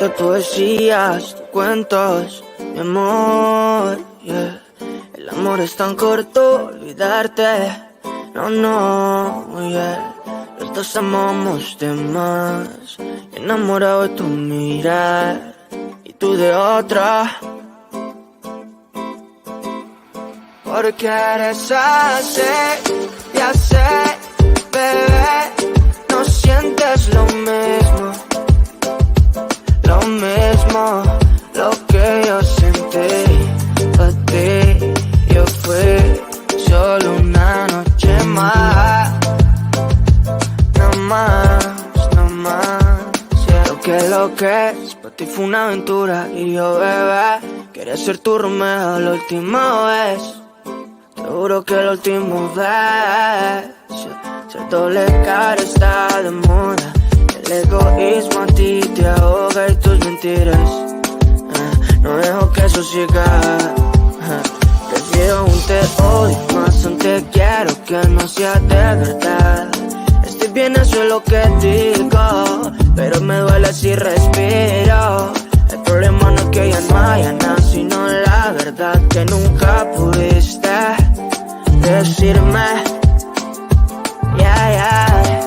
de poesías, cuentos, mi amor, yeah. El amor es tan corto, olvidarte, no, yeah. Los dos amamos de más, enamorado de tu mirar y tú de otra. Porque eres así, ya sé, bebé, no sientes lo mismo, lo que yo sentí por ti. Yo fui solo una noche más, no más, yeah. Lo que es, para ti fue una aventura y yo, bebé, quería ser tu Romeo la última vez. Seguro que la última vez, ser doble cara está de moda. El egoísmo a ti te ahoga y tus mentiras, no dejo que eso siga. Prefiero aún te odio, más aún te quiero que no sea de verdad. Estoy bien, eso es lo que digo, pero me duele si respiro. El problema no es que ya no haya nada, sino la verdad que nunca pudiste decirme, yeah.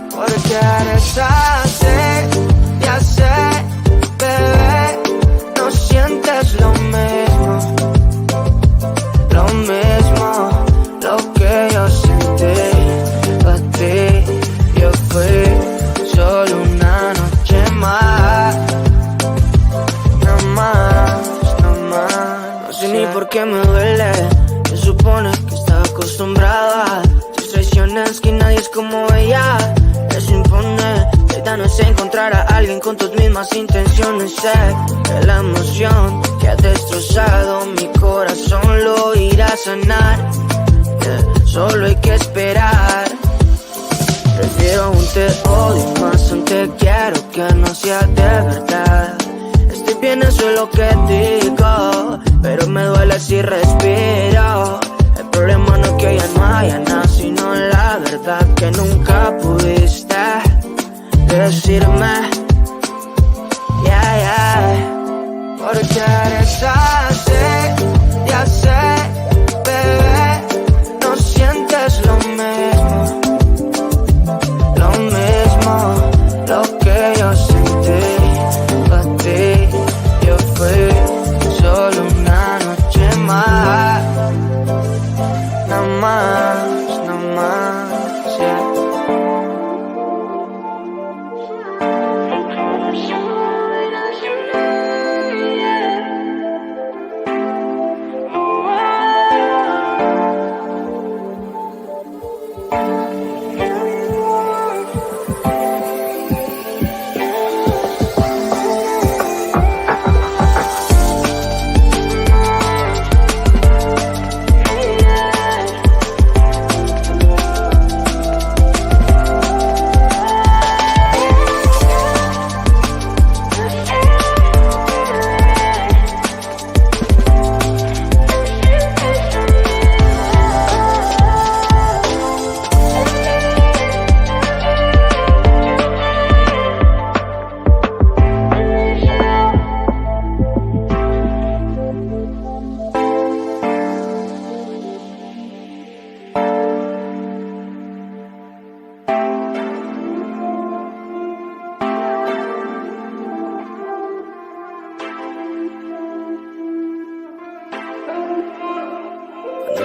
Porque eres así, ya sé, bebé, no sientes lo mismo, lo que yo sentí por ti. Yo fui solo una noche más, no sé ni por qué me duele. Se supone que estaba acostumbrado a tus traiciones, que nadie es como ella. Eso impone, la idea no es encontrar a alguien con tus mismas intenciones. Sé que la emoción que ha destrozado mi corazón lo irá a sanar, yeah. Solo hay que esperar. Prefiero aún te odio, más aún te quiero que no sea de verdad. Estoy bien, eso es lo que digo, pero me duele si respiro. El problema no es que ya no haya nada, sino la verdad que nunca pudiste decirme, yeah. Porque eres así, ya sé, bebé, no sientes lo mismo, lo que yo sentí por ti. Yo fui solo una noche más, no más, yeah.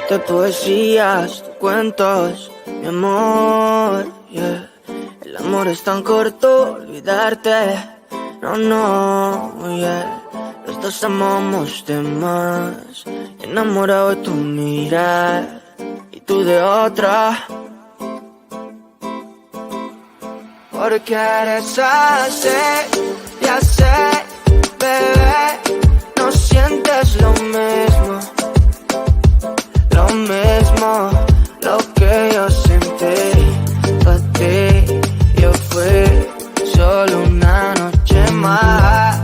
De poesías, cuentos, mi amor, yeah. El amor es tan corto, olvidarte, no, yeah. Los dos amamos de más, enamorado de tu mirar y tú de otra. Porque eres así, ya sé, bebé, no sientes lo mismo, lo que yo sentí por ti. Yo fui solo una noche más,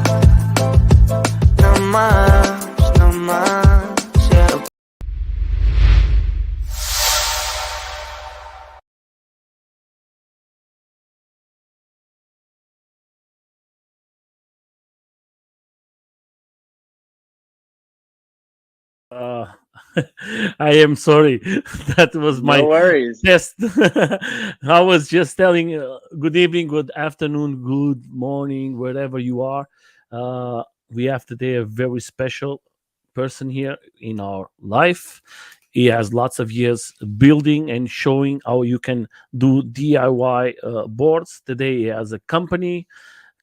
no más. Uh, I am sorry. That was No my worries. test. I was just telling good evening, good afternoon, good morning, wherever you are. Uh, we have today a very special person here in our life. He has lots of years building and showing how you can do DIY boards. Today he has a company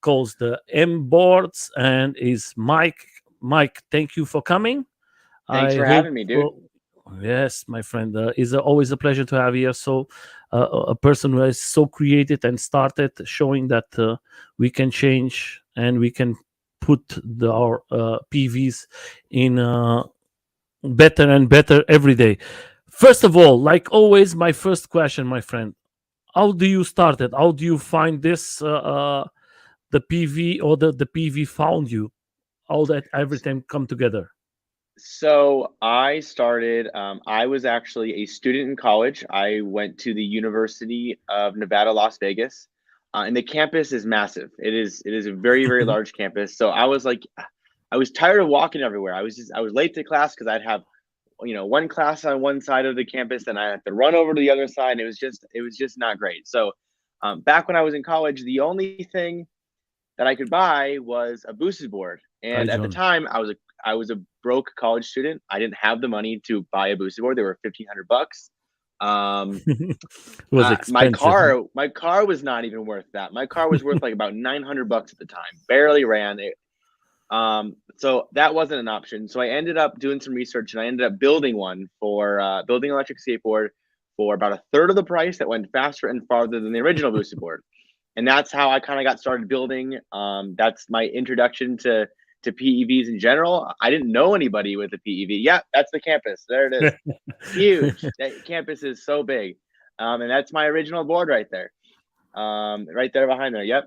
called the MBoards and is Mike. Mike, thank you for coming. Thanks I for hope. having me, dude. Yes, my friend, it's always a pleasure to have you. So, a person who is so created and started showing that we can change and we can put our PVs in better and better every day. First of all, like always, my first question, my friend, how do you start it? How do you find this the PV or the PV found you? All that everything come together. So I started, I was actually a student in college. I went to the University of Nevada, Las Vegas, and the campus is massive. It is a very, very large campus. So I was like, I was tired of walking everywhere. I was late to class because I'd have, one class on one side of the campus, and I had to run over to the other side. And it was just not great. So back when I was in college, the only thing that I could buy was a boosted board. Hi, And at the John. time, I was a broke college student. I didn't have the money to buy a boosted board. They were $1,500. Um, Was my expensive. car was not even worth that. My car was worth like about $900 at the time. Barely ran it. So that wasn't an option. So I ended up doing some research and I ended up building one for building an electric skateboard for about a third of the price that went faster and farther than the original boosted board. And that's how I kind of got started building. That's my introduction to PEVs in general. I didn't know anybody with a PEV. Yeah, that's the campus. There it is. Huge. That campus is so big. And that's my original board right there. Right there behind there. Yep.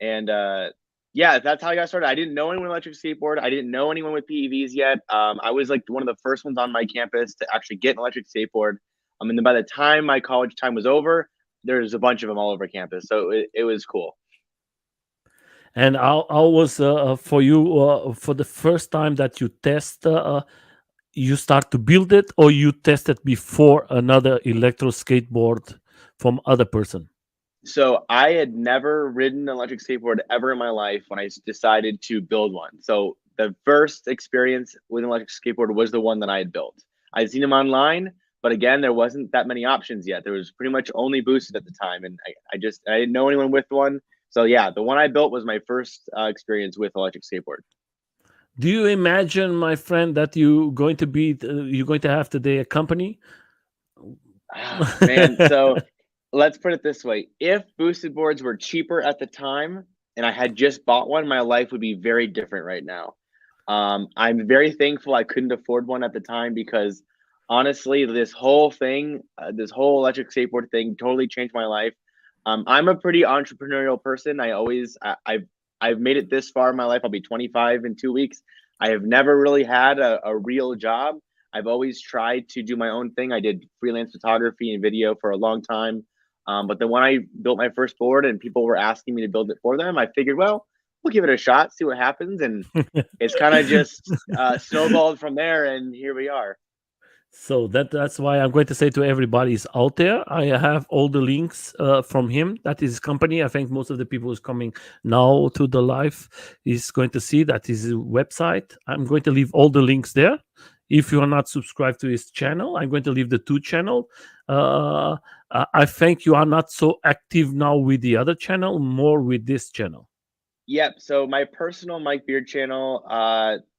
And yeah, that's how I got started. I didn't know anyone with electric skateboard. I didn't know anyone with PEVs yet. I was like one of the first ones on my campus to actually get an electric skateboard. And then by the time my college time was over, there's a bunch of them all over campus. So it was cool. And how was for you for the first time that you test? You start to build it, or you test it before another electro skateboard from other person? So I had never ridden an electric skateboard ever in my life when I decided to build one. So the first experience with an electric skateboard was the one that I had built. I'd seen them online, but again, there wasn't that many options yet. There was pretty much only boosted at the time, and I didn't know anyone with one. So yeah, the one I built was my first experience with electric skateboard. Do you imagine, my friend, that you're going to have today a company? Ah, man, so let's put it this way. If boosted boards were cheaper at the time and I had just bought one, my life would be very different right now. I'm very thankful I couldn't afford one at the time because honestly, this whole electric skateboard thing totally changed my life. I'm a pretty entrepreneurial person. I've made it this far in my life. I'll be 25 in 2 weeks. I have never really had a real job. I've always tried to do my own thing. I did freelance photography and video for a long time. But then when I built my first board and people were asking me to build it for them, I figured, well, we'll give it a shot, see what happens. And it's kind of just snowballed from there. And here we are. So that's why I'm going to say to everybody is out there. I have all the links from him. That is his company. I think most of the people who's coming now to the live is going to see that is his website. I'm going to leave all the links there. If you are not subscribed to his channel, I'm going to leave the two channel. Uh, I think you are not so active now with the other channel, more with this channel. Yep. So my personal Mike Beard channel,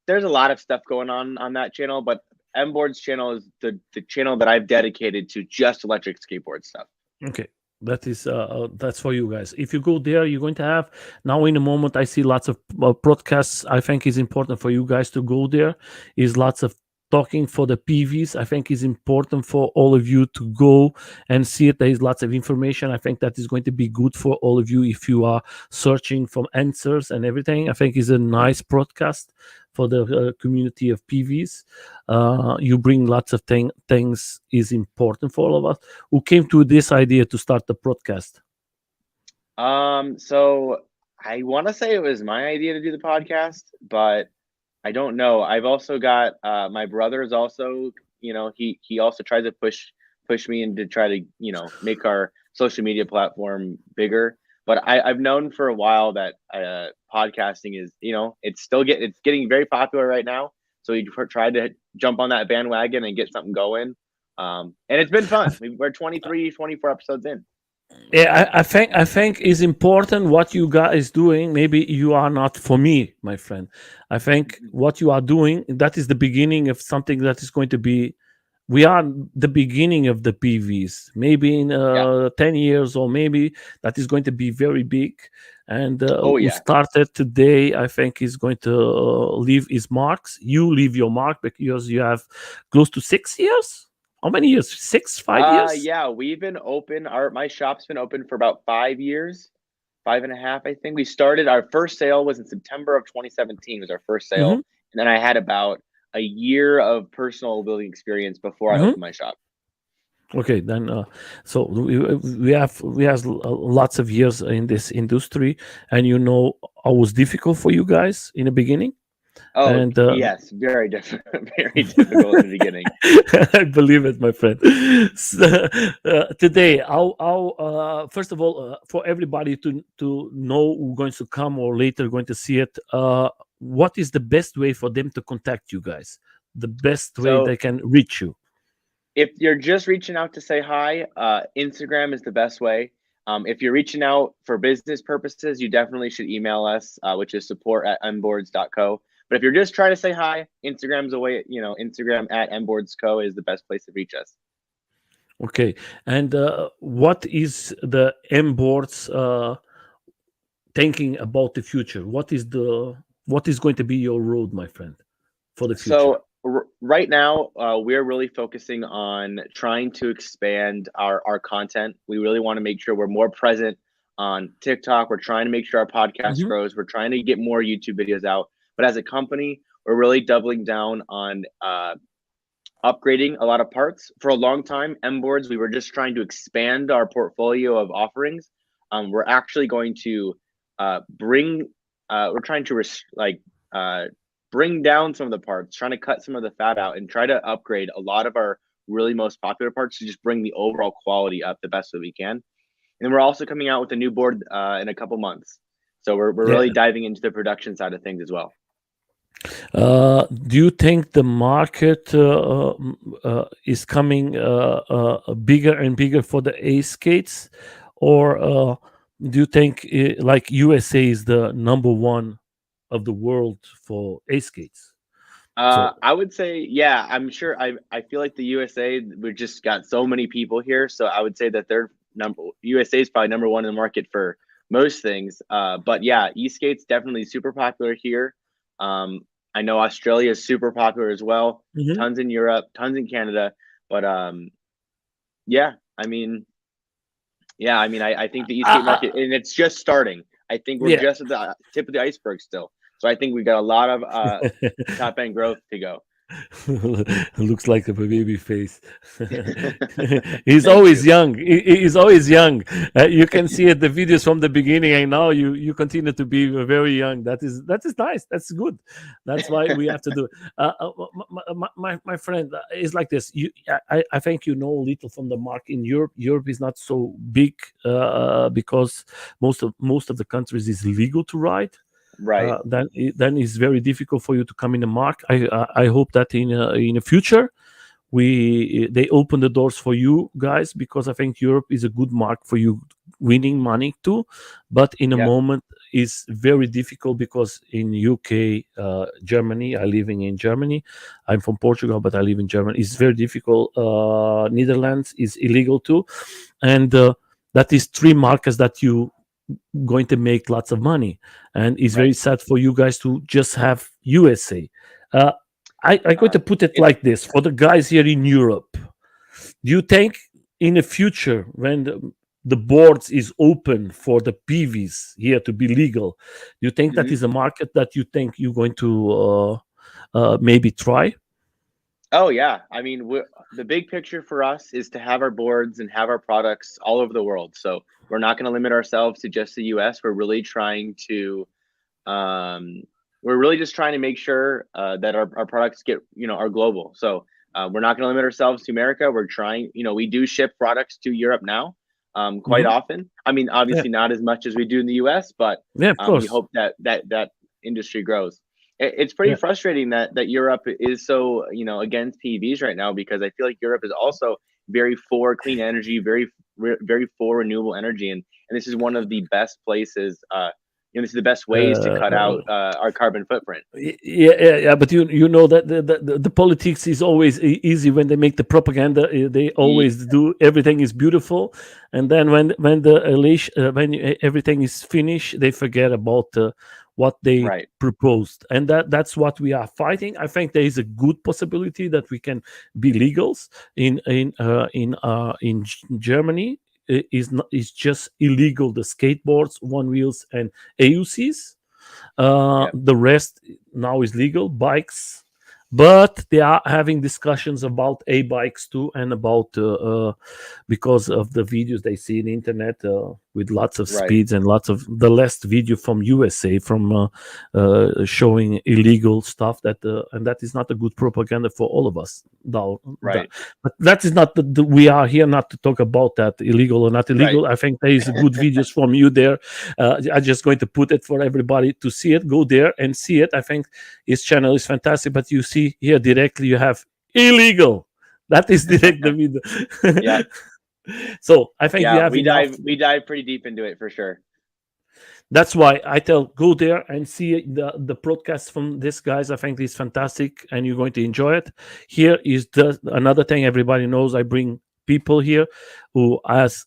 there's a lot of stuff going on that channel, but MBoards channel is the channel that I've dedicated to just electric skateboard stuff. Okay, that's for you guys. If you go there, you're going to have now in a moment. I see lots of broadcasts. I think is important for you guys to go there. Is lots of talking for the PVs. I think is important for all of you to go and see it. There is lots of information. I think that is going to be good for all of you if you are searching for answers and everything. I think is a nice broadcast for the community of PVs. You bring lots of things is important for all of us. Who came to this idea to start the podcast? So I want to say it was my idea to do the podcast, but I don't know. I've also got my brother is also, he also tries to push me and to try to, make our social media platform bigger. But I've known for a while that podcasting is, it's getting very popular right now. So we tried to jump on that bandwagon and get something going. And it's been fun. We're 23, 24 episodes in. Yeah, I think is important what you guys doing. Maybe you are not for me, my friend. I think what you are doing, that is the beginning of something that is going to be. We are the beginning of the PVs. Maybe in Yeah. 10 years, or maybe that is going to be very big. And Oh, who yeah. started today, I think, is going to leave his marks. You leave your mark because you have close to 6 years. How many years? 6, 5 years? Yeah, we've been open. My shop's been open for about 5 years, 5.5, I think. We started, our first sale was in September of 2017 was our first sale. Mhm. And then I had about a year of personal building experience before I Mhm. opened my shop. Okay, then so we have lots of years in this industry, and how it was difficult for you guys in the beginning, Oh, and yes, very different, very difficult in the beginning. I believe it, my friend. So, today, first of all, for everybody to know who's going to come or later going to see it, what is the best way for them to contact you guys? The best way So they can reach you? if you're just reaching out to say hi, Instagram is the best way. If you're reaching out for business purposes, you definitely should email us, which is support@mboards.co. But if you're just trying to say hi, Instagram's a way, Instagram @mboardsco is the best place to reach us. Okay, and what is the M boards thinking about the future? What is going to be your road, my friend, for the future? So right now, we're really focusing on trying to expand our content. We really want to make sure we're more present on TikTok. We're trying to make sure our podcast Mhm. grows. We're trying to get more YouTube videos out. But as a company, we're really doubling down on upgrading a lot of parts. For a long time, MBoards, we were just trying to expand our portfolio of offerings. We're actually going to bring, we're trying to uh, bring down some of the parts, trying to cut some of the fat out and try to upgrade a lot of our really most popular parts to just bring the overall quality up the best that we can. And then we're also coming out with a new board in a couple months. So we're Yeah. really diving into the production side of things as well. Do you think the market is coming bigger and bigger for the A skates, or do you think like USA is the number one of the world for A skates? So I would say, yeah, I'm sure. I feel like the USA, we've just got so many people here, so I would say that they're USA is probably number one in the market for most things. But yeah, e-skates definitely super popular here. I know Australia is super popular as well. Mhm. Tons in Europe, tons in Canada. But yeah, I think the e-skate market, and it's just starting. I think we're yeah. just at the tip of the iceberg still. So I think we've got a lot of top end growth to go. Looks like a baby face. He's Thank always you. young. He's always young. You can see it the videos from the beginning, and now you continue to be very young. That is nice. That's good. That's why we have to do it. My friend is like this. I think you know a little from the mark in Europe. Europe is not so big because most of the countries is legal to ride. Right. Then it's very difficult for you to come in the mark. I hope that in the future they open the doors for you guys, because I think Europe is a good mark for you winning money too. But in a Yeah. moment is very difficult because in UK, Germany, I living in Germany. I'm from Portugal, but I live in Germany. It's very difficult. Netherlands is illegal too, and that is three markets that you going to make lots of money, and it's very Right. sad for you guys to just have USA. uh, I'm going to put it It's like this for the guys here in Europe. Do you think in the future, when the boards is open for the PVs here to be legal, do you think that mhm. is a market that you think you're going to maybe try? Oh yeah. I mean, the big picture for us is to have our boards and have our products all over the world. So we're not going to limit ourselves to just the US. We're really trying to um, we're really just trying to make sure that our products are global. So we're not going to limit ourselves to America. We're trying, we do ship products to Europe now quite often. I mean, obviously not as much as we do in the US, but Yeah, of we course. hope that industry grows. It's pretty frustrating that Europe is so, against PEVs right now, because I feel like Europe is also very for clean energy, very for renewable energy. And this is one of the best places, this is the best ways to cut out our carbon footprint. Yeah. But you know that the politics is always easy when they make the propaganda. They always do everything is beautiful, and then when the elation, when everything is finished, they forget about what they proposed, and that's what we are fighting. I think there is a good possibility that we can be legals in Germany. Is just illegal the skateboards, one wheels, and AUCs. The rest now is legal bikes, but they are having discussions about bikes too, and about because of the videos they see in the internet with lots of speeds and lots of the last video from USA from showing illegal stuff that and that is not a good propaganda for all of us. But that is not we are here not to talk about that illegal or not illegal. I think there is good videos from you there. I'm just going to put it for everybody to see it. Go there and see it. I think his channel is fantastic, but you see here directly you have illegal. That is direct the video. So I think we dive pretty deep into it for sure. That's why I tell go there and see the broadcast from these guys. I think it's fantastic, and you're going to enjoy it. Here is another thing everybody knows. I bring people here who has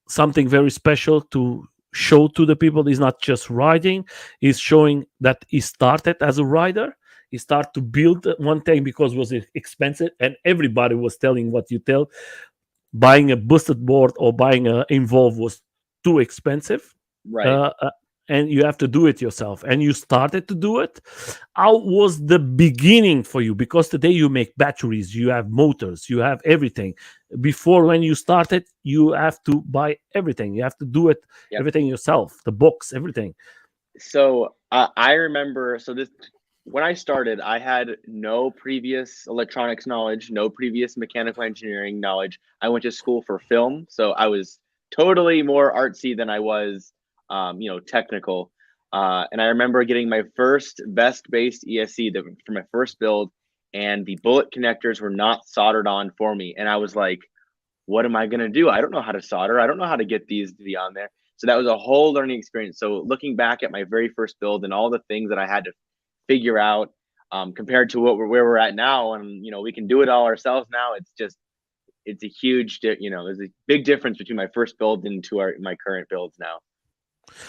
something very special to show to the people. He's not just riding; he's showing that he started as a rider. He started to build one thing because it was expensive, and everybody was telling what you tell. Buying a boosted board or buying a Involve was too expensive. And you have to do it yourself, and you started to do it. How was the beginning for you? Because today you make batteries, you have motors, you have everything. Before, when you started, you have to buy everything, you have to do it everything yourself, the box, everything. So I remember, when I started, I had no previous electronics knowledge, no previous mechanical engineering knowledge. I went to school for film, so I was totally more artsy than I was technical. And I remember getting my first vest-based ESC for my first build, and the bullet connectors were not soldered on for me. And I was like, what am I going to do? I don't know how to solder. I don't know how to get these to be on there. So that was a whole learning experience. So looking back at my very first build and all the things that I had to figure out compared to where we're at now, and we can do it all ourselves now. It's a huge, there's a big difference between my first build and my current builds now.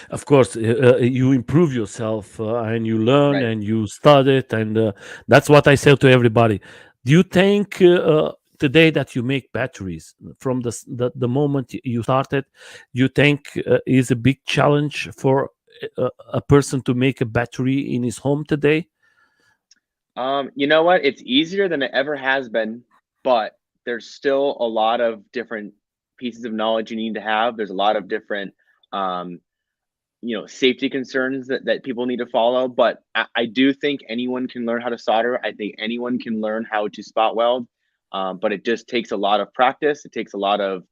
Of course, you improve yourself and you learn and you study it, and that's what I say to everybody. Do you think today that you make batteries from the moment you started, you think is a big challenge for a person to make a battery in his home today? You know what? It's easier than it ever has been, but there's still a lot of different pieces of knowledge you need to have. There's a lot of different safety concerns that people need to follow. But I do think anyone can learn how to solder. I think anyone can learn how to spot weld. But it just takes a lot of practice. It takes a lot of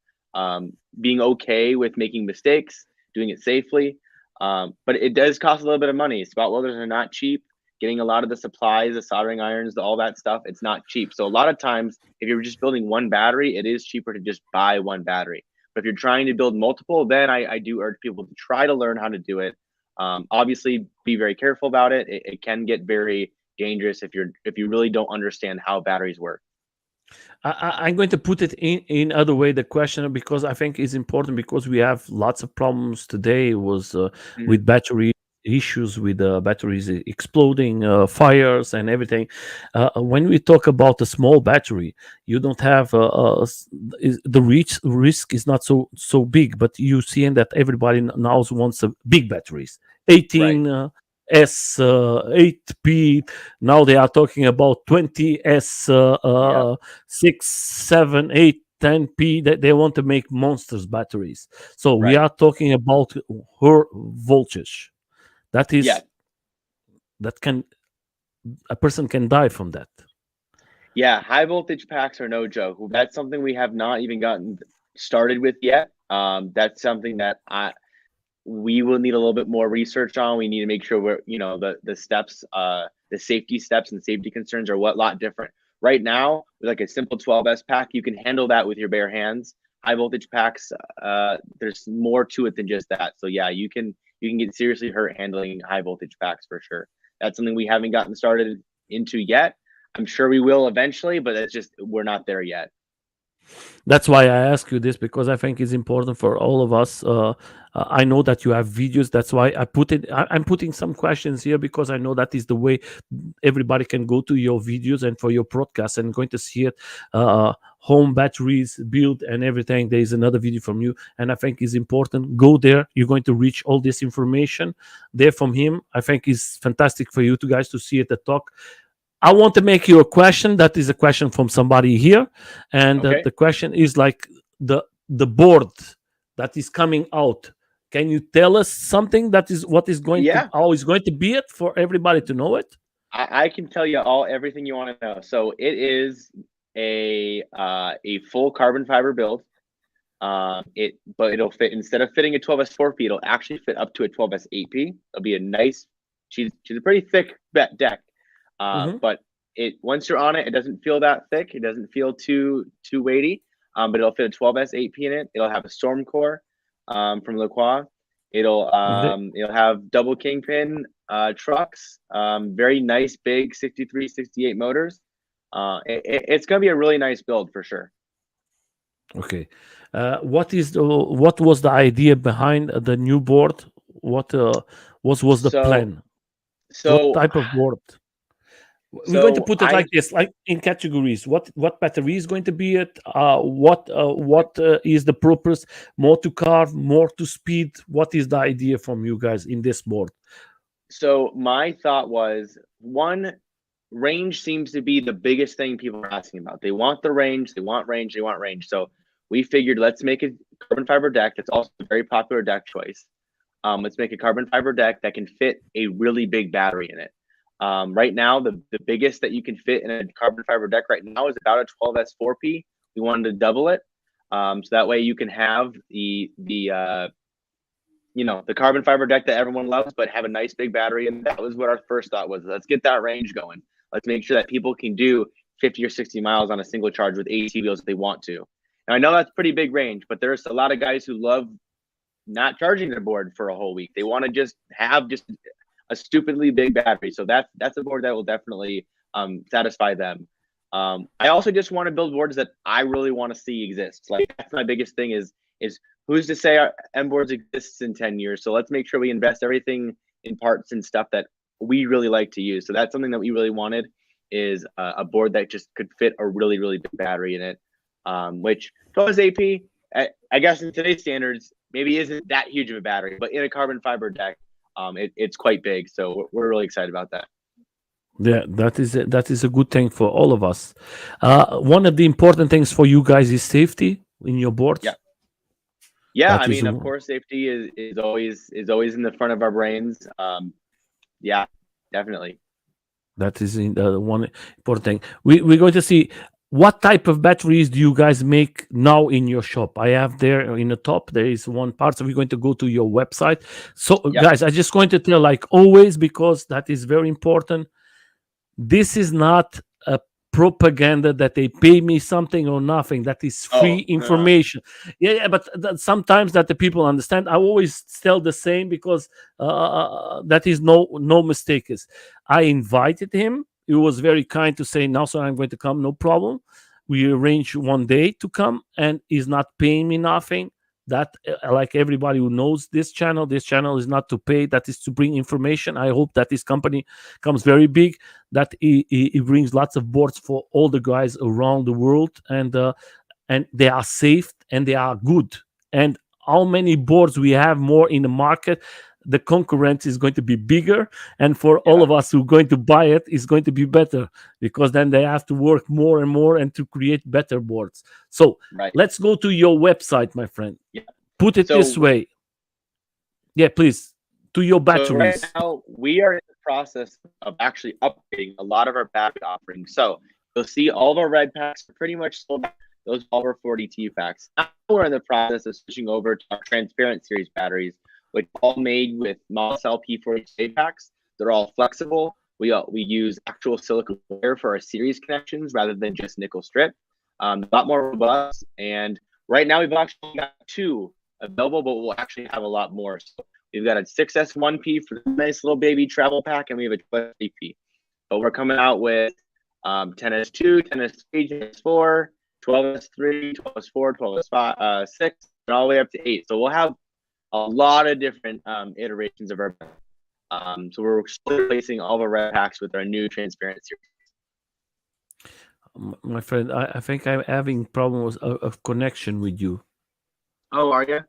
being okay with making mistakes, doing it safely. But it does cost a little bit of money. Spot welders are not cheap. Getting a lot of the supplies, the soldering irons, all that stuff, it's not cheap. So a lot of times, if you're just building one battery, it is cheaper to just buy one battery. But if you're trying to build multiple, then I do urge people to try to learn how to do it. Obviously, be very careful about it. It can get very dangerous if you really don't understand how batteries work. I'm going to put it in other way, the question, because I think it's important, because we have lots of problems today with battery issues, with batteries exploding, fires and everything. When we talk about a small battery, you don't have the risk is not so big, but you see that everybody now wants big batteries, 18 S 8P. Now they are talking about 20 S 6, 7, 8, 10P. They want to make monsters batteries. So we are talking about her voltage. That is that a person can die from that. Yeah, high voltage packs are no joke. That's something we have not even gotten started with yet. That's something that we will need a little bit more research on. We need to make sure we're, the steps, the safety steps and safety concerns are a lot different. Right now, with like a simple 12S pack, you can handle that with your bare hands. High voltage packs, there's more to it than just that. So yeah, you can get seriously hurt handling high voltage packs for sure. That's something we haven't gotten started into yet. I'm sure we will eventually, but it's just we're not there yet. That's why I ask you this, because I think it's important for all of us. I know that you have videos. That's why I put it. I'm putting some questions here because I know that is the way everybody can go to your videos and for your podcast and going to see it. Home batteries build and everything. There is another video from you, and I think it's important. Go there. You're going to reach all this information there from him. I think it's fantastic for you guys to see it, the talk. I want to make you a question. That is a question from somebody here, and Okay. the question is like the board that is coming out. Can you tell us something that is what is going to how is going to be it for everybody to know it? I can tell you everything you want to know. So it is a full carbon fiber build. But it'll fit, instead of fitting a 12S4P, it'll actually fit up to a 12S8P. It'll be a nice. She's a pretty thick deck. But once you're on it, it doesn't feel that thick. It doesn't feel too weighty. But it'll fit a 12S8P in it. It'll have a storm core from Loja. It'll have double kingpin trucks, very nice big 63, 68 motors. It's gonna be a really nice build for sure. Okay, what was the idea behind the new board? What was the plan? So what type of board? We're going to put it like this, like in categories. What battery is going to be it? What is the purpose? More to carve, more to speed. What is the idea from you guys in this board? So my thought was, one, range seems to be the biggest thing people are asking about. They want the range, they want range, they want range. So we figured, let's make a carbon fiber deck. That's also a very popular deck choice. Let's make a carbon fiber deck that can fit a really big battery in it. Right now, the biggest that you can fit in a carbon fiber deck right now is about a 12S4P. We wanted to double it, so that way you can have the carbon fiber deck that everyone loves, but have a nice big battery. And that was what our first thought was. Let's get that range going. Let's make sure that people can do 50 or 60 miles on a single charge with AC wheels if they want to. And I know that's pretty big range, but there's a lot of guys who love not charging their board for a whole week. They want to just have a stupidly big battery. So that's a board that will definitely satisfy them. I also just want to build boards that I really want to see exist. Like, that's my biggest thing is who's to say our MBoards exists in 10 years? So let's make sure we invest everything in parts and stuff that we really like to use. So that's something that we really wanted, is a board that just could fit a really, really big battery in it. Which 12S8P, I guess in today's standards, maybe isn't that huge of a battery, but in a carbon fiber deck, it's quite big. So we're really excited about that. Yeah, that is a good thing for all of us. One of the important things for you guys is safety in your boards. Yeah. I mean, of course, safety is always in the front of our brains. Yeah, definitely. That is one important thing. We're going to see what type of batteries do you guys make now in your shop. I have there in the top, there is one part. So we're going to go to your website. So guys, I just going to tell, like always, because that is very important. This is not a propaganda that they pay me something or nothing. That is free information. Yeah, but sometimes that the people understand. I always tell the same, because that is no mistakes. I invited him. He was very kind to say, "Now, sir, I'm going to come. No problem." We arranged one day to come, and he's not paying me nothing. That, like everybody who knows this channel is not to pay. That is to bring information. I hope that this company comes very big, that he brings lots of boards for all the guys around the world, and they are safe and they are good. And how many boards we have more in the market, the concurrence is going to be bigger, and for all of us who are going to buy it, is going to be better, because then they have to work more and more and to create better boards. So let's go to your website, my friend. Put it this way. Yeah, please. To your batteries. So right now we are in the process of actually updating a lot of our battery offerings. So you'll see all of our red packs are pretty much sold out. Those over 40T packs. Now we're in the process of switching over to our transparent series batteries, which are all made with Molicel P40K packs. They're all flexible. We use actual silicone wire for our series connections rather than just nickel strip. A lot more robust. And right now we've actually got 2 available, but we'll actually have a lot more. So we've got a 6S1P for the nice little baby travel pack, and we have a 12S3P. But we're coming out with 10S2, 10S3, 10S4, 12S3, 12S4, 12S5, 6, and all the way up to 8. So we'll have a lot of different iterations of our so we're slowly replacing all of our red packs with our new transparent series. My friend, I think I'm having problems of connection with you. Oh, are you?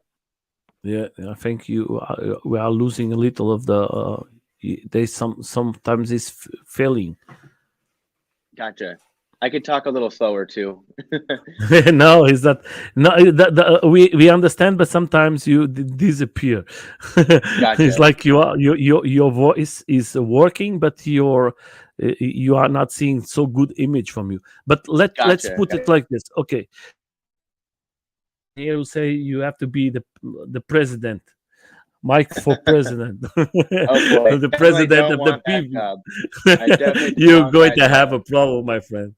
Yeah, I think we are losing a little of the. There's sometimes it's failing. Gotcha. I could talk a little slower too. No, is that no? We understand, but sometimes you disappear. Gotcha. It's like your voice is working, but you are not seeing so good image from you. But let's put it like this. Okay, here we say you have to be the president. Mike for president. The president of the people. You're going to have a problem, my friend.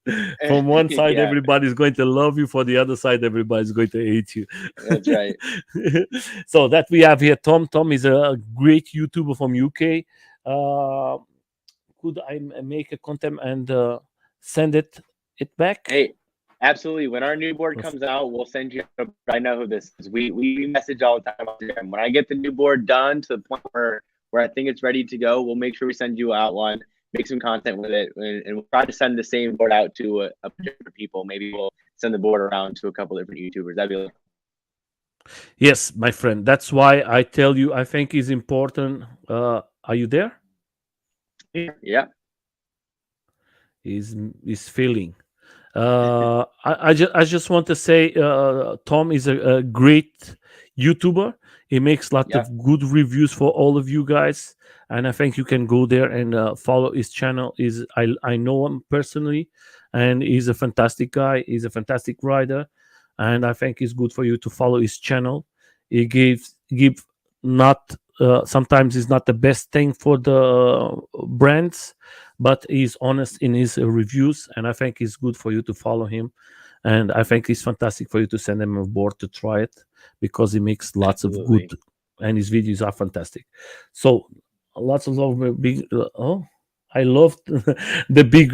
From one side, Yeah. everybody's going to love you. For the other side, everybody's going to hate you. That's right. So that we have here, Tom. Tom is a great YouTuber from UK. Could I make a content and send it back? Hey, absolutely. When our new board comes out, we'll send you. I know who this is. We message all the time. When I get the new board done to the point where I think it's ready to go, we'll make sure we send you out one, make some content with it, and we'll try to send the same board out to a different people. Maybe we'll send the board around to a couple different YouTubers. That'd be like. Yes, my friend. That's why I tell you, I think it's important. Are you there? Yeah. Is feeling. I just want to say Tom is a great YouTuber. He makes a lot of good reviews for all of you guys, and I think you can go there and follow his channel. I know him personally, and he's a fantastic guy. He's a fantastic rider, and I think it's good for you to follow his channel. He give not sometimes it's not the best thing for the brands, but he's honest in his reviews, and I think it's good for you to follow him. And I think it's fantastic for you to send him a board to try it, because he makes lots of good, and his videos are fantastic. So lots of love. I love the big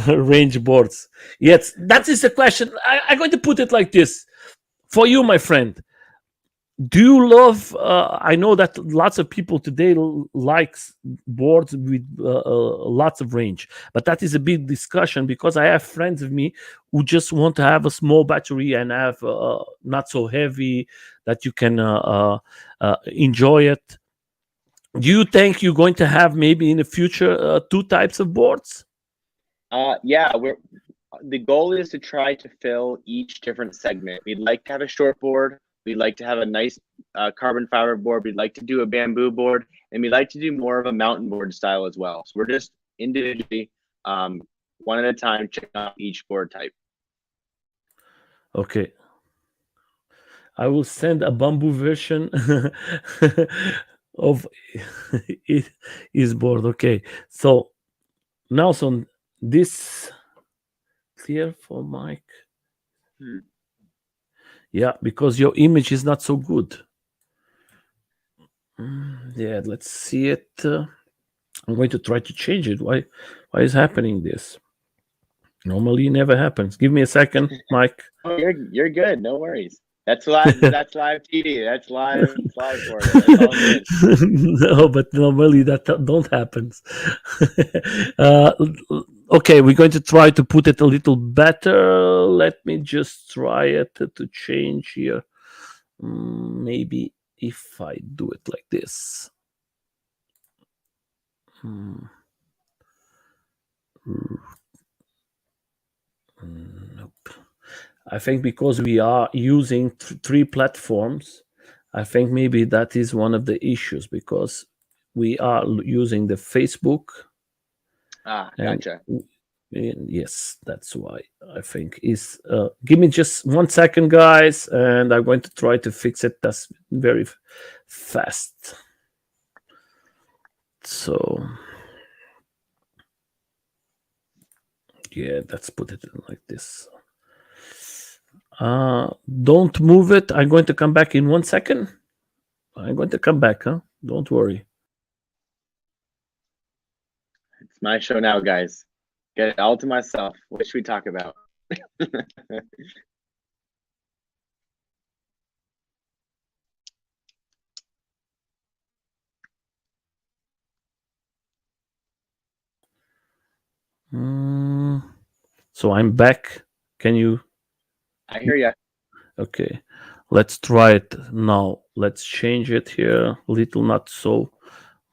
range boards. Yes, that is the question. I'm going to put it like this for you, my friend. Do you love? I know that lots of people today likes boards with lots of range, but that is a big discussion, because I have friends of me who just want to have a small battery and have not so heavy that you can enjoy it. Do you think you're going to have maybe in the future 2 types of boards? Yeah, the goal is to try to fill each different segment. We'd like to have a short board. We'd like to have a nice carbon fiber board. We'd like to do a bamboo board, and we'd like to do more of a mountain board style as well. So we're just individually, one at a time, checking out each board type. Okay. I will send a bamboo version of his board. Okay. So, Nelson, this clear for Mike? Yeah, because your image is not so good. Yeah, let's see it. I'm going to try to change it. Why is happening this? Normally it never happens. Give me a second, Mike. Oh, you're good. No worries. That's live. That's live TV. That's live for it. That's all good. No, but normally that don't happen. Okay, we're going to try to put it a little better. Let me just try it to change here. Maybe if I do it like this. Nope. I think because we are using 3 platforms, I think maybe that is one of the issues, because we are using the Facebook. Gotcha. Yes, that's why I think is. Give me just 1 second, guys, and I'm going to try to fix it. That's very fast. So yeah, let's put it like this. Don't move it. I'm going to come back in 1 second. I'm going to come back, huh? Don't worry. It's my show now, guys. Get it all to myself. What should we talk about? So I'm back. Can you? I hear you. Okay, let's try it now. Let's change it here. Little, not so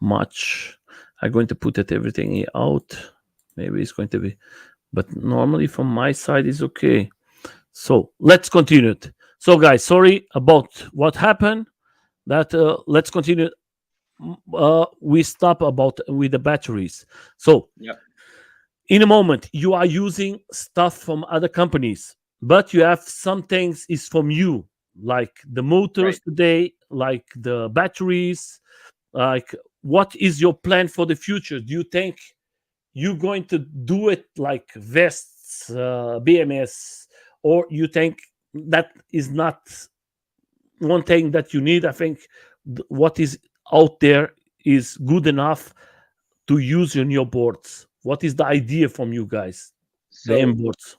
much. I'm going to put it everything out. Maybe it's going to be, but normally from my side is okay. So let's continue it. So guys, sorry about what happened. That let's continue. We stop about with the batteries. So Yep. in a moment, you are using stuff from other companies, but you have some things is from you, like the motors Right. today, like the batteries. Like, what is your plan for the future? Do you think you're going to do it like vests, BMS, or you think that is not one thing that you need? I think what is out there is good enough to use on your boards. What is the idea from you guys? The So MBoards.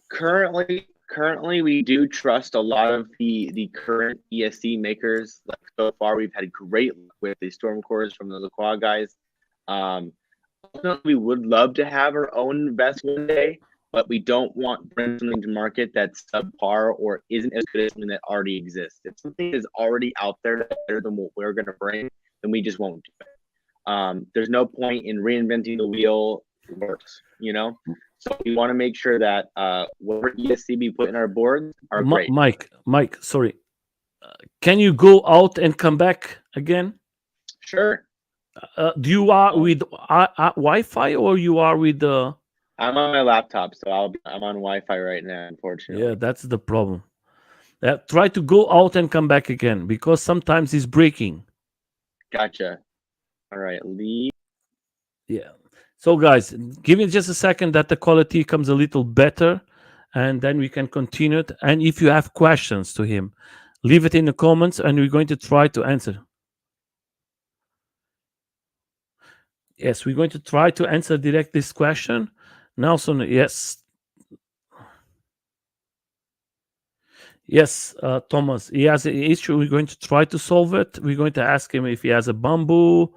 currently we do trust a lot of the current ESC makers. Like so far, we've had great luck with the storm cores from the Loja guys. We would love to have our own vest one day, but we don't want to bring something to market that's subpar or isn't as good as something that already exists. If something is already out there that's better than what we're going to bring, then we just won't do it. There's no point in reinventing the wheel. Works, So we want to make sure that whatever ESC we put in our boards are great. Mike, sorry. Can you go out and come back again? Sure. Do you are with Wi-Fi or you are with the? I'm on my laptop, so I'm on Wi-Fi right now, unfortunately. Yeah, that's the problem. Try to go out and come back again because sometimes it's breaking. Gotcha. All right, leave. Yeah. So guys, give me just a second that the quality comes a little better, and then we can continue it. And if you have questions to him, leave it in the comments, and we're going to try to answer. Yes, we're going to try to answer direct this question. Nelson, yes. Yes, Thomas, he has an issue. We're going to try to solve it. We're going to ask him if he has a bamboo,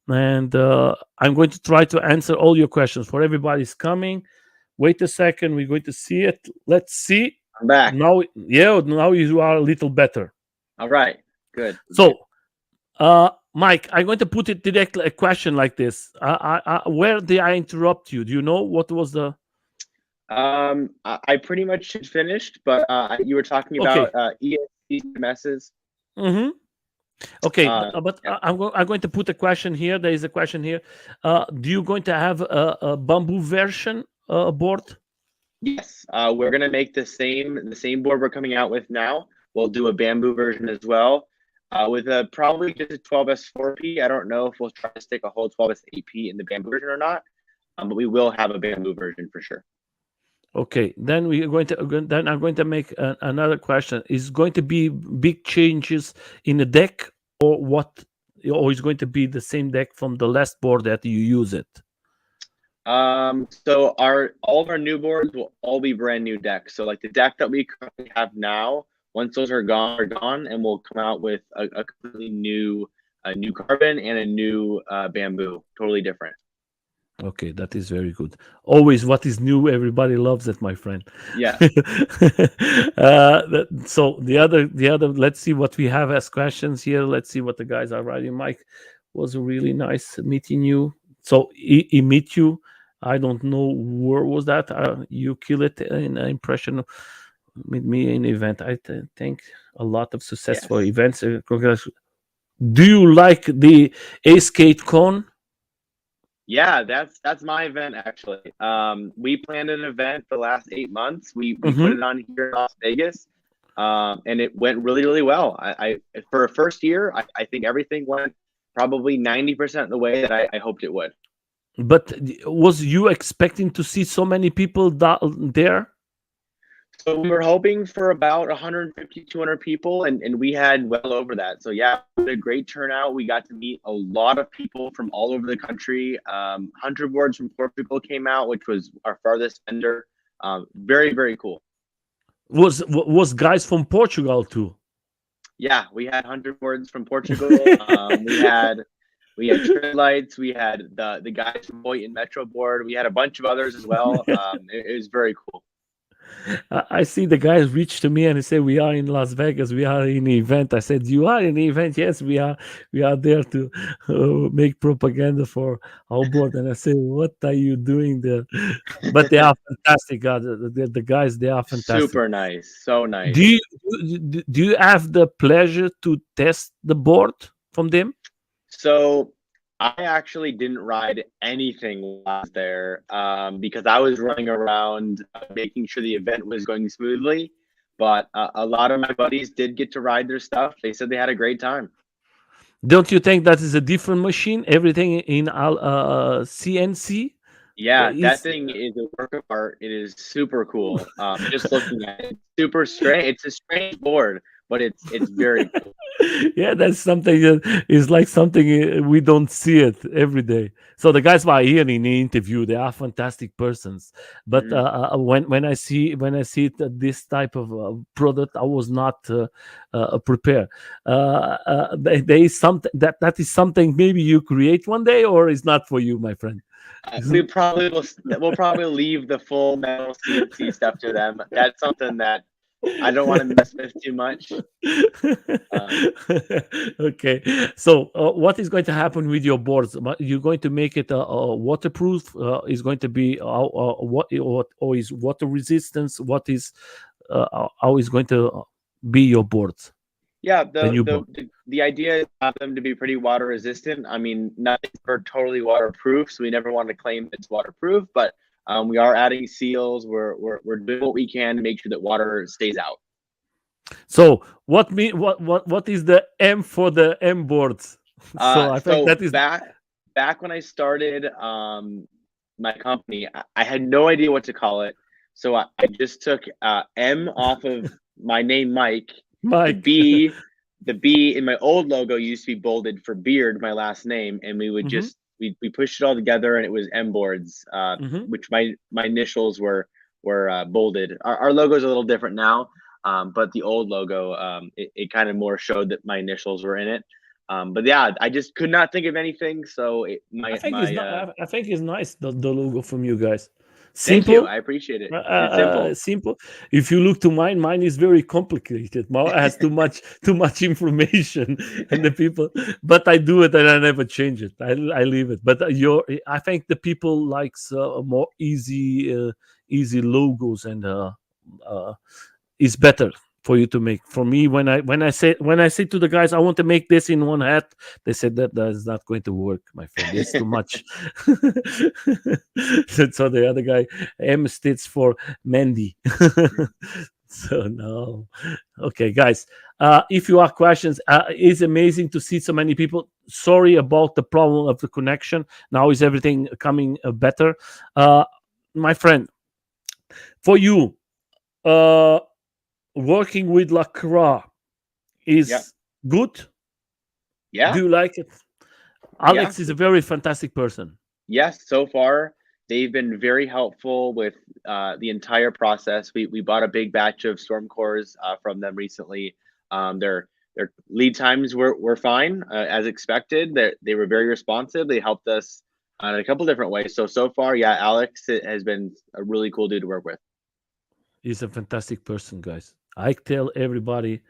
and I'm going to try to answer all your questions. For everybody's coming, wait a second. We're going to see it. Let's see. I'm back. Now, now you are a little better. All right, good. So, Mike, I'm going to put it directly a question like this. Where did I interrupt you? Do you know what was the? I pretty much finished, but you were talking about ESCs. Mm-hmm. Okay, but yeah. I'm going to put a question here. There is a question here. Do you going to have a bamboo version board? Yes, we're going to make the same board we're coming out with now. We'll do a bamboo version as well, with probably just a 12S4P. I don't know if we'll try to stick a whole 12S8P in the bamboo version or not, but we will have a bamboo version for sure. Okay, then we're going to. Then I'm going to make another question. Is going to be big changes in the deck, or what? Or is going to be the same deck from the last board that you use it? So all of our new boards will all be brand new decks. So like the deck that we currently have now, once those are gone, and we'll come out with a completely new carbon and a new bamboo, totally different. Okay, that is very good. Always what is new, everybody loves it, my friend. Yeah. So the other, let's see what we have as questions here. Let's see what the guys are writing. Mike, was really nice meeting you. So he meet you. I don't know where was that. You kill it in an impression with me in event. I think a lot of successful events. Do you like the Esk8 con? Yeah, that's my event actually. We planned an event the last 8 months. We put it on here in Las Vegas, and it went really well. I for a first year, I think everything went probably 90% of the way that I hoped it would. But was you expecting to see so many people there? So we were hoping for about 150, 200 people, and we had well over that. So yeah, we had a great turnout. We got to meet a lot of people from all over the country. Hunter Boards from Portugal came out, which was our farthest vendor. Very cool. Was guys from Portugal too? Yeah, we had Hunter Boards from Portugal. We had Tread Lights. We had the guys from Boynton Metro Board. We had a bunch of others as well. It was very cool. I see the guys reach to me and they say, we are in Las Vegas, we are in an event. I said, you are in an event? Yes, we are there to make propaganda for our board. And I say, what are you doing there? But they are fantastic. The guys, they are fantastic. Super nice. So nice. Do you have the pleasure to test the board from them? So I actually didn't ride anything while I was there because I was running around making sure the event was going smoothly. But a lot of my buddies did get to ride their stuff. They said they had a great time. Don't you think that is a different machine? Everything in CNC? Yeah, that thing is a work of art. It is super cool. Just looking at it, super strange. It's a strange board, but it's very cool. Yeah, that's something that is like something we don't see it every day. So the guys were here in the interview. They are fantastic persons. But when I see this type of product, I was not prepared. There is something that is something maybe you create one day, or is not for you, my friend. We'll probably leave the full metal CNC stuff to them. That's something that I don't want to mess with too much. Okay, so what is going to happen with your boards? You're going to make it waterproof? Is going to be what or is water resistance? What is how is going to be your boards? Yeah, the idea is for them to be pretty water resistant. I mean, nothing's ever totally waterproof, so we never want to claim it's waterproof, but we are adding seals. We're doing what we can to make sure that water stays out. So what is the M for the M boards? So I think that is back when I started my company, I had no idea what to call it. So I just took M off of my name, Mike. The B in my old logo used to be bolded for beard, my last name, and we would just we pushed it all together, and it was MBoards, which my initials were bolded. Our logo is a little different now, but the old logo it kind of more showed that my initials were in it. But yeah, I just could not think of anything. So I think it's nice the logo from you guys. Simple. Thank you. I appreciate it. It's simple. Simple. If you look to mine is very complicated. Mine has too much information, and the people. But I do it, and I never change it. I leave it. But I think the people likes more easy logos, and is better for you to make. For me, when I say to the guys, I want to make this in one hat, they said that is not going to work, my friend. It's too much. So the other guy, M stands for Mandy. So no. Okay, guys. If you have questions, it's amazing to see so many people. Sorry about the problem of the connection. Now is everything coming better? My friend, for you, working with LaCroix is good? Yeah. Do you like it? Alex is a very fantastic person. Yes, so far they've been very helpful with the entire process. We bought a big batch of storm cores from them recently. Their lead times were fine as expected. They were very responsive. They helped us in a couple different ways. So far, yeah, Alex has been a really cool dude to work with. He's a fantastic person, guys. I tell everybody,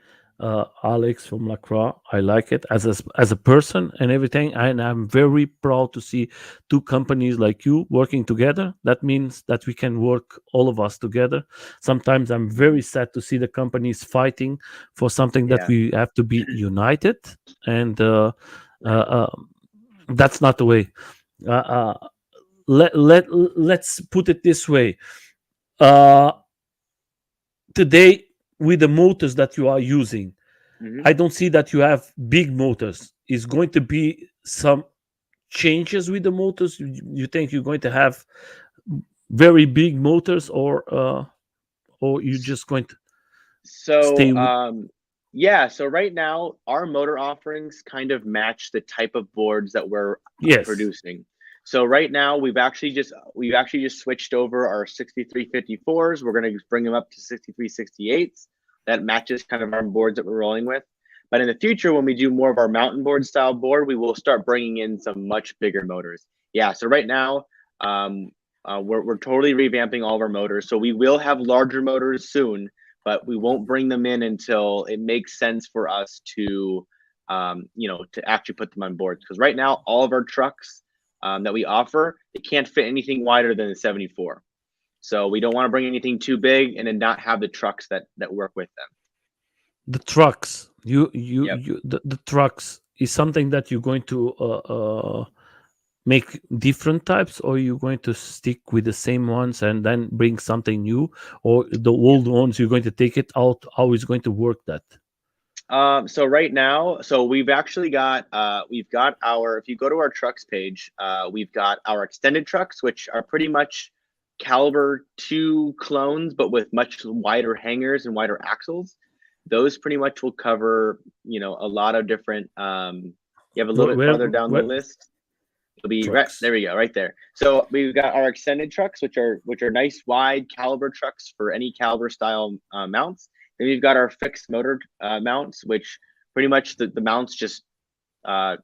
Alex from Lacroix. I like it as a person and everything, and I'm very proud to see two companies like you working together. That means that we can work all of us together. Sometimes I'm very sad to see the companies fighting for something that Yeah. we have to be united, and Right. that's not the way. Uh, uh, let's put it this way. Uh, Today, with the motors that you are using, Hmm. I don't see that you have big motors. Is going to be some changes with the motors? You think you're going to have very big motors, or you just going to stay So, with? yeah. So right now, our motor offerings kind of match the type of boards that we're Yes. producing. So right now, we've actually just switched over our 6354s. We're going to bring them up to 6368s. That matches kind of our boards that we're rolling with. But in the future, when we do more of our mountain board style board, we will start bringing in some much bigger motors. Yeah. So right now, we're totally revamping all of our motors. So we will have larger motors soon, but we won't bring them in until it makes sense for us to, to actually put them on board. Because right now, all of our trucks that we offer, they can't fit anything wider than the 74. So we don't want to bring anything too big and then not have the trucks that work with them. The trucks, Yep. the trucks is something that you're going to make different types, or you're going to stick with the same ones and then bring something new, or the old ones you're going to take it out? How is going to work that? So right now, so we've got our, if you go to our trucks page, we've got our extended trucks, which are pretty much caliber 2 clones, but with much wider hangers and wider axles. Those pretty much will cover, a lot of different, you have a little Where bit where, farther down the where list. It'll be right trucks? there. We go, right there. So we've got our extended trucks, which are nice wide caliber trucks for any caliber style mounts. Then we've got our fixed motor mounts, which pretty much the mounts just uh,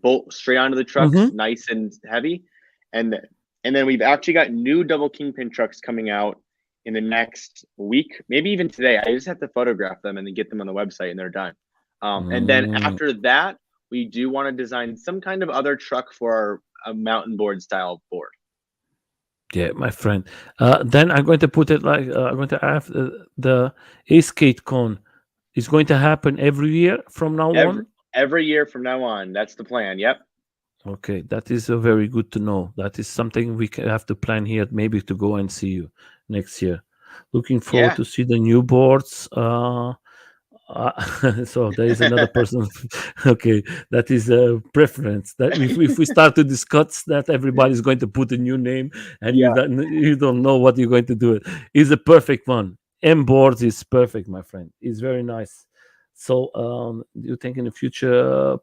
bolt straight onto the trucks, Mm-hmm. nice and heavy. And then we've actually got new double kingpin trucks coming out in the next week, maybe even today. I just have to photograph them and then get them on the website, and they're done. And then Mm, after that, we do want to design some kind of other truck for our mountain board style board. yeah, my friend. Then I'm going to put it like, I'm going to have the skate con is going to happen every year from now Every on. every year from now on, that's the plan. Yep. Okay, that is very good to know. That is something we have to plan here, maybe to go and see you next year. Looking forward Yeah. to see the new boards. So there is another person. Okay, that is a preference. That if we start to discuss that, everybody's going to put a new name, and Yeah. you don't know what you're going to do. It is a perfect one. MBoards is perfect, my friend. It's very nice. So, do you think in the future?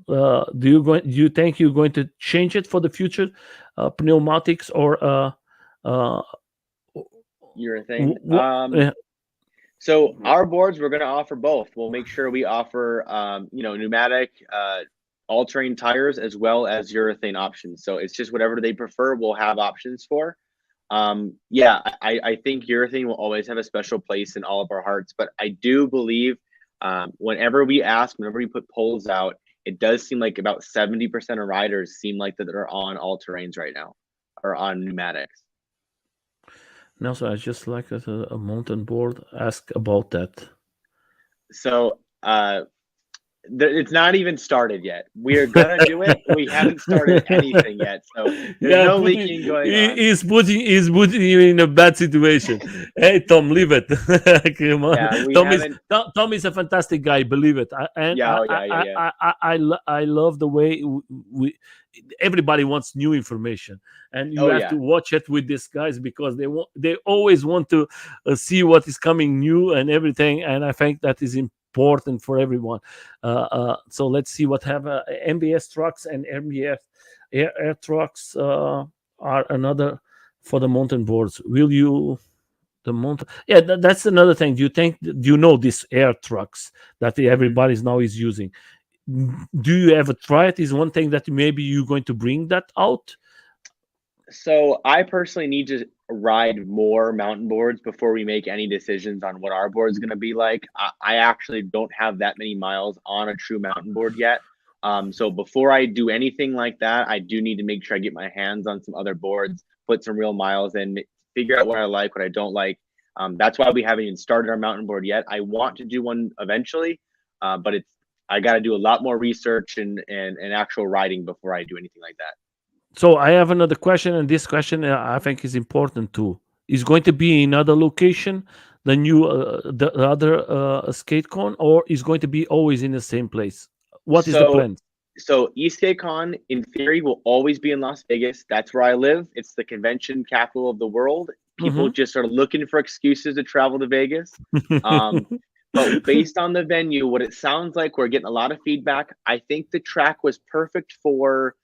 Do you think you're going to change it for the future, pneumatics, or uh, Urethane. what? So our boards, we're going to offer both. We'll make sure we offer, pneumatic, all-terrain tires as well as urethane options. So it's just whatever they prefer, we'll have options for. Yeah, I think urethane will always have a special place in all of our hearts, but I do believe whenever we put polls out, it does seem like about 70% of riders seem like that they're on all terrains right now or on pneumatics. No, so I just like a mountain board. Ask about that. So it's not even started yet. We are gonna do it. We haven't started anything yet, so there's Yeah, no leaking going on. he's putting you in a bad situation. Hey, Tom, leave it. Come on, Yeah, we Tom is haven't. Tom is a fantastic guy. Believe it. Yeah, oh, yeah, yeah, yeah. I love the way we everybody wants new information, and you Oh have to yeah, watch it with these guys because they always want to see what is coming new and everything, and I think that is important for everyone. So let's see what have MBS trucks and MBS air trucks are another for the mountain boards. Will you the mountain? Yeah, that's another thing. Do you know these air trucks that hmm. everybody's now is using? Do you ever try it? Is one thing that maybe you're going to bring that out? So I personally need to. ride more mountain boards before we make any decisions on what our board is going to be like. I actually don't have that many miles on a true mountain board yet. So before I do anything like that, I do need to make sure I get my hands on some other boards, put some real miles in, figure out what I like, what I don't like. That's why we haven't even started our mountain board yet. I want to do one eventually, but I got to do a lot more research and actual riding before I do anything like that. So I have another question, and this question I think is important too. Is going to be in another location than the other skate con, or is going to be always in the same place? What is the plan? So ESCs in theory will always be in Las Vegas. That's where I live. It's the convention capital of the world. People just are looking for excuses to travel to Vegas. But based on the venue, what it sounds like, we're getting a lot of feedback. I think the track was perfect for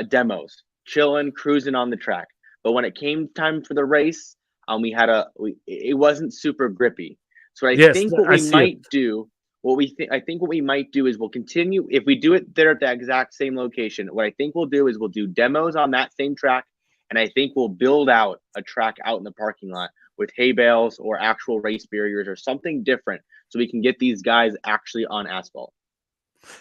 demos, chilling, cruising on the track. But when it came time for the race, it wasn't super grippy. So I think what we might do is we'll continue. If we do it there at the exact same location, what I think we'll do is we'll do demos on that same track. And I think we'll build out a track out in the parking lot with hay bales or actual race barriers or something different, so we can get these guys actually on asphalt.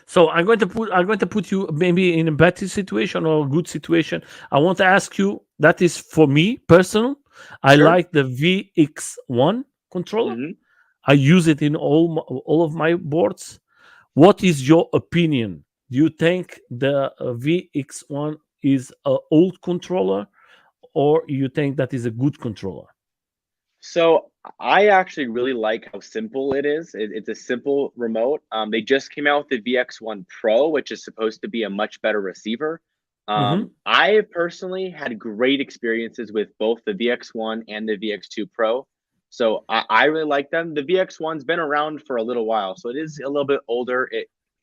So I'm going to put you maybe in a better situation or a good situation. I want to ask you, that is for me personal. I like the VX1 controller. I use it in all of my boards. What is your opinion? Do you think the VX1 is an old controller, or you think that is a good controller? So I actually really like how simple it is. It's a simple remote. They just came out with the VX1 Pro, which is supposed to be a much better receiver. I personally had great experiences with both the VX1 and the VX2 Pro. So I really like them. The VX1's been around for a little while, so it is a little bit older.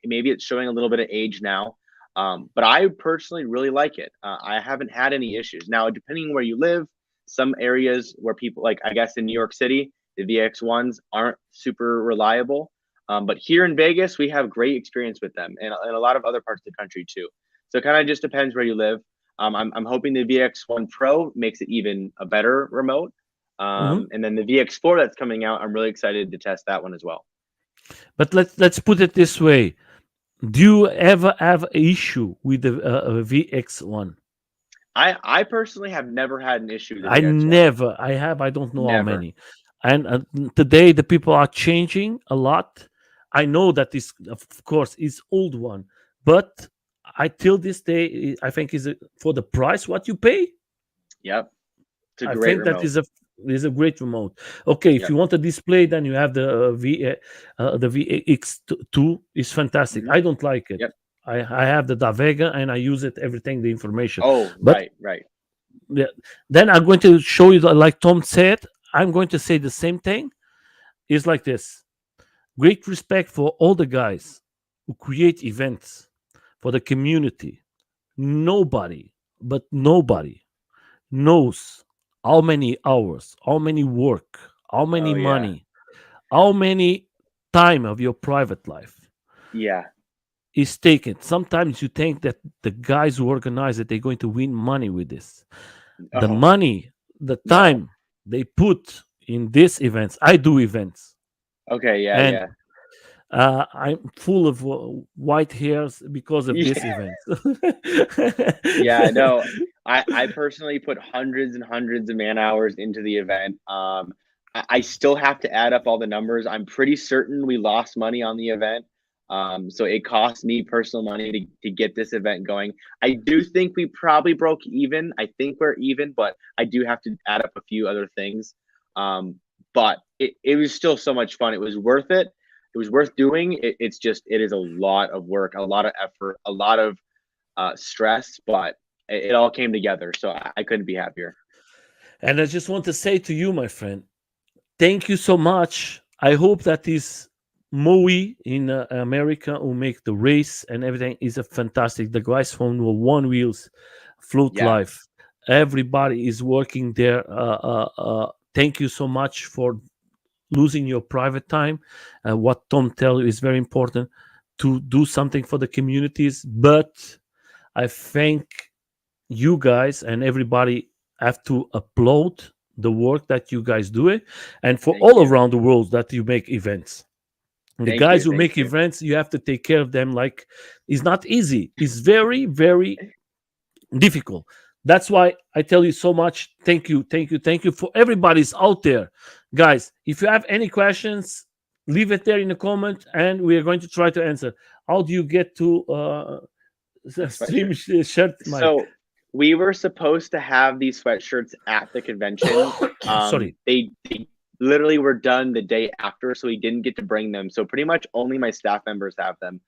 Maybe it's showing a little bit of age now. But I personally really like it. I haven't had any issues. Now, depending on where you live, some areas where people, like I guess in New York City, the VX1s aren't super reliable. But here in Vegas, we have great experience with them, and a lot of other parts of the country too. So it kind of just depends where you live. I'm hoping the VX1 Pro makes it even a better remote. And then the VX4 that's coming out, I'm really excited to test that one as well. But let's put it this way. Do you ever have an issue with the VX1? I personally have never had an issue with the VX1. I don't know how many. And today the people are changing a lot. I know that this, of course, is old one, but till this day, I think is for the price what you pay. Yep, it's a great remote. That is a great remote. Okay, if you want a display, then you have the VX2 is fantastic. I don't like it. I have the Da Vega and I use it everything, the information. Right. Yeah. Then I'm going to show you, like Tom said, I'm going to say the same thing. It's like this. Great respect for all the guys who create events for the community. Nobody knows how many hours, how many work, how many money, how many time of your private life is taken. Sometimes you think that the guys who organize it, they're going to win money with this. The money, the time they put in these events. I do events. I'm full of white hairs because of this event. I personally put hundreds and hundreds of man hours into the event. I still have to add up all the numbers. I'm pretty certain we lost money on the event. So it cost me personal money to get this event going. I do think we probably broke even. I think we're even, but I do have to add up a few other things. But it was still so much fun. It was worth it. It was worth doing. It is a lot of work, a lot of effort, a lot of stress, but it all came together. So I couldn't be happier. And I just want to say to you, my friend, thank you so much. I hope that this Moe in America who make the race and everything is a fantastic. The guys from One Wheels, Float Life, everybody is working there. Thank you so much for losing your private time. What Tom tell you is very important, to do something for the communities. But I thank you guys and everybody have to upload the work that you guys do it, and for Thank all you. around the world that you make events. The Thank guys you. who Thank make you. events, you have to take care of them. Like, it's not easy. It's very, very difficult. That's why I tell you so much. Thank you, thank you, thank you for everybody's out there, guys. If you have any questions, leave it there in the comment, and we are going to try to answer. How do you get to stream shirt, Mike? So we were supposed to have these sweatshirts at the convention. Sorry. They literally were done the day after, so we didn't get to bring them. So pretty much only my staff members have them.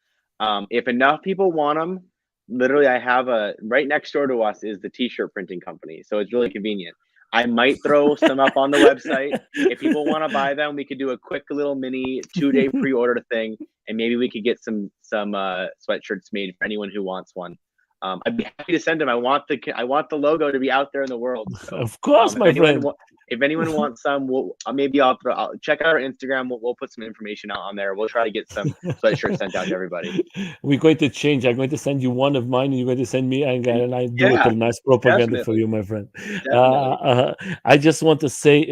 If enough people want them, literally I have a right next door to us is the t-shirt printing company. So it's really convenient. I might throw some up on the website. If people want to buy them, we could do a quick little mini 2-day pre-order thing, and maybe we could get some sweatshirts made for anyone who wants one. I'd be happy to send them. I want the logo to be out there in the world. So, Of course, my friend. if anyone wants some, maybe I'll check out our Instagram. We'll put some information out on there. We'll try to get some sweatshirts sent out to everybody. We're going to change. I'm going to send you one of mine, and you're going to send me, and I do it a nice propaganda for you, my friend. I just want to say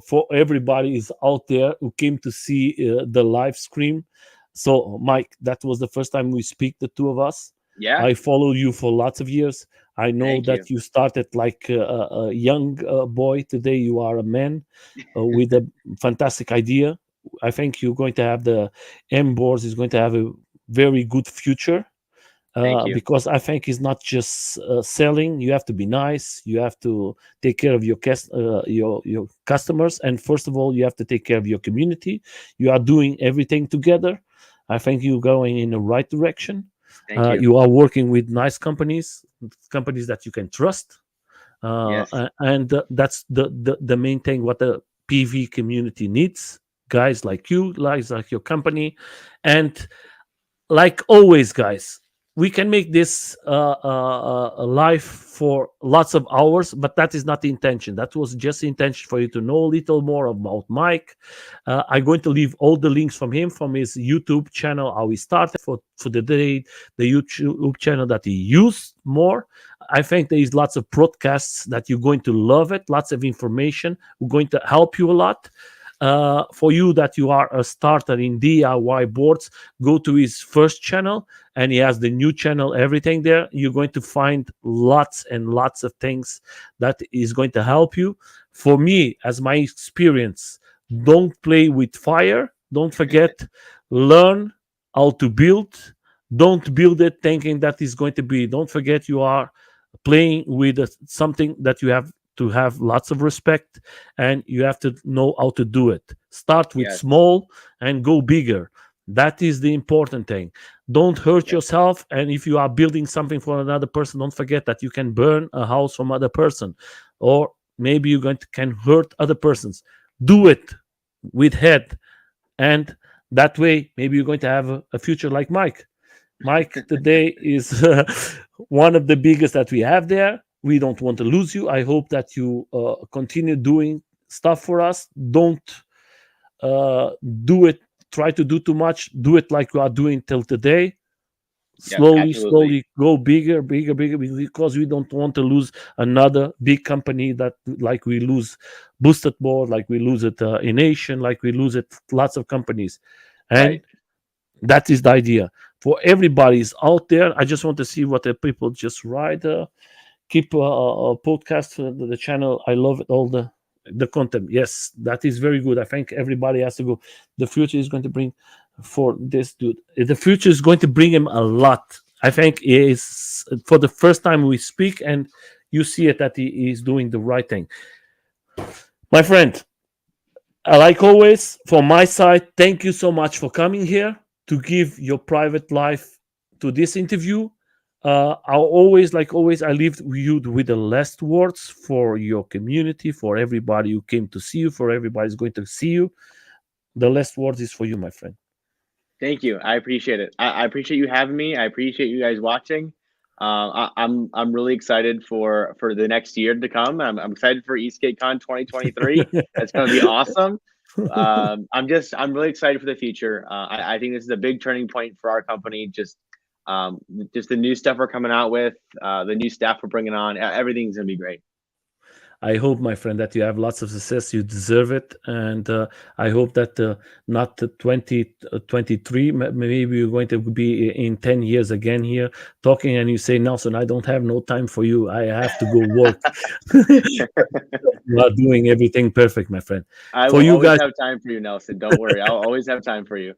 for everybody is out there who came to see the live stream. So, Mike, that was the first time we speak, the two of us. Yeah. I follow you for lots of years. I know that you started like a young boy. Today you are a man with a fantastic idea. I think you're going to have the MBoards is going to have a very good future because I think it's not just selling. You have to be nice. You have to take care of your customers, and first of all, you have to take care of your community. You are doing everything together. I think you're going in the right direction. You are working with nice companies that you can trust, and that's the main thing what the PV community needs. Guys like you, guys like your company, and like always, guys, we can make this live for lots of hours, but that is not the intention. That was just the intention for you to know a little more about Mike. I'm going to leave all the links from his YouTube channel, how he started for the day, the YouTube channel that he used more. I think there is lots of podcasts that you're going to love it, lots of information. We're going to help you a lot. For you that you are a starter in DIY boards, go to his first channel, and he has the new channel, everything there. You're going to find lots and lots of things that is going to help you. For me, as my experience, don't play with fire. Don't forget, learn how to build. Don't build it thinking that is going to be. Don't forget, you are playing with something that you have to have lots of respect, and you have to know how to do it. Start with small and go bigger. That is the important thing. Don't hurt yourself, and if you are building something for another person, don't forget that you can burn a house from other person, or maybe you can hurt other persons. Do it with head, and that way maybe you're going to have a future like Mike. Mike today is one of the biggest that we have there. We don't want to lose you. I hope that you continue doing stuff for us. Don't do it. Try to do too much. Do it like you are doing till today. Slowly go bigger, because we don't want to lose another big company that like we lose Boosted Board, like we lose it in Asian, like we lose it lots of companies. And that is the idea. For everybody's out there, I just want to see what the people just write. Keep a podcast for the channel. I love it, all the content. Yes, that is very good. I think everybody has to go. The future is going to bring for this dude. The future is going to bring him a lot. I think is for the first time we speak, and you see it that he is doing the right thing. My friend, like always, from my side, thank you so much for coming here to give your private life to this interview. I'll always, like always, I leave you with the last words for your community, for everybody who came to see you, for everybody who's going to see you. The last word is for you, my friend. Thank you. I appreciate it. I appreciate you having me. I appreciate you guys watching. I'm really excited for the next year to come. I'm excited for Esk8 2023. It's going to be awesome. I'm really excited for the future. I think this is a big turning point for our company. Just the new stuff we're coming out with, the new staff we're bringing on. Everything's going to be great. I hope, my friend, that you have lots of success. You deserve it, and I hope that not 2023. Maybe you're going to be in 10 years again here talking, and you say, Nelson, I don't have no time for you. I have to go work. You are doing everything perfect, my friend. I For will you always guys, have time for you, Nelson. Don't worry. I'll always have time for you.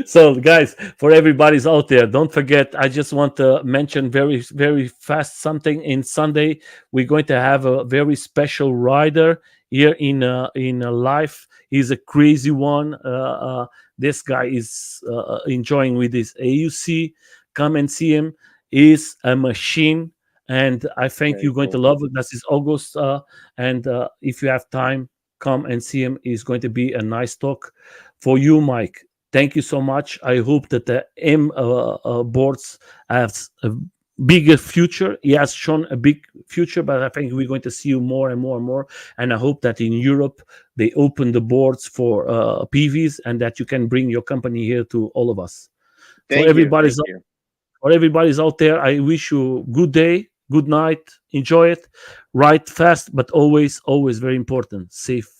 so guys, for everybody's out there, don't forget, I just want to mention very very fast something. In Sunday we're going to have a very special rider here in a life. He's a crazy one. This guy is enjoying with his AUC. Come and see him. He's a machine, and I think Very you're going to cool. love it. This is August, and if you have time, come and see him. It's going to be a nice talk. For you, Mike, thank you so much. I hope that the boards has a bigger future. He has shown a big future, but I think we're going to see you more and more and more. And I hope that in Europe they open the boards for PVs, and that you can bring your company here to all of us. For Thank you. everybody's Thank you. for everybody's out there, I wish you good day, good night, enjoy it, ride fast, but always, always very important, safe